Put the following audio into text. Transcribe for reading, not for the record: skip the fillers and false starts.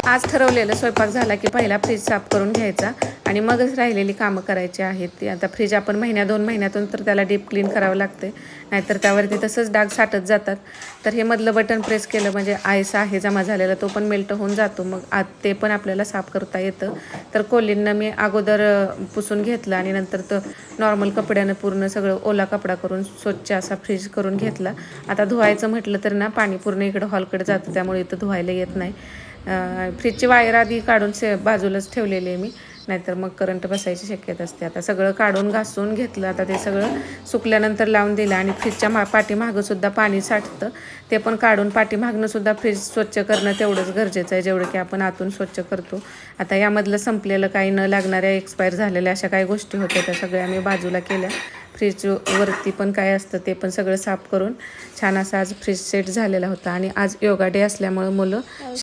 आज ठरवलेलं स्वयंपाक झाला की पहिला फ्रीज साफ करून घ्यायचा आणि मगच राहिलेली कामं करायची आहेत. ती आता फ्रीज आपण महिन्या 2 महिन्यातून तर त्याला डीप क्लीन करावं लागते, नाहीतर त्यावरती तसंच डाग साठत जातात. तर हे मधलं बटन प्रेस केलं म्हणजे आयस आहे जमा झालेला तो पण मेल्ट होऊन जातो. मग आत ते पण आपल्याला साफ करता येतं. तर कोलींना मी अगोदर पुसून घेतलं आणि नंतर तर नॉर्मल कपड्यानं पूर्ण सगळं ओला कपडा करून स्वच्छ असा फ्रीज करून घेतला. आता धुवायचं म्हटलं तर ना पाणी पूर्ण इकडं हॉलकडे जातं, त्यामुळे इथं धुवायला येत नाही. फ्रीजची वायर आधी काढून बाजूलाच ठेवलेली आहे मी, नाहीतर मग करंट बसायची शक्यता असते. आता सगळं काढून घासून घेतलं. आता ते सगळं सुकल्यानंतर लावून दिलं आणि फ्रीजच्या पाठीमागंसुद्धा पाणी साठतं, ते पण काढून पाठीमागनंसुद्धा फ्रीज स्वच्छ करणं तेवढंच गरजेचं आहे जेवढं की आपण आतून स्वच्छ करतो. आता यामधलं संपलेलं काही न लागणाऱ्या एक्सपायर झालेल्या अशा काही गोष्टी होत्या त्या सगळ्या मी बाजूला केल्या. फ्रीजवरती पण काय असतं ते पण सगळं साफ करून छान असा आज फ्रीज सेट झालेला होता. आणि आज योगा डे असल्यामुळं मुलं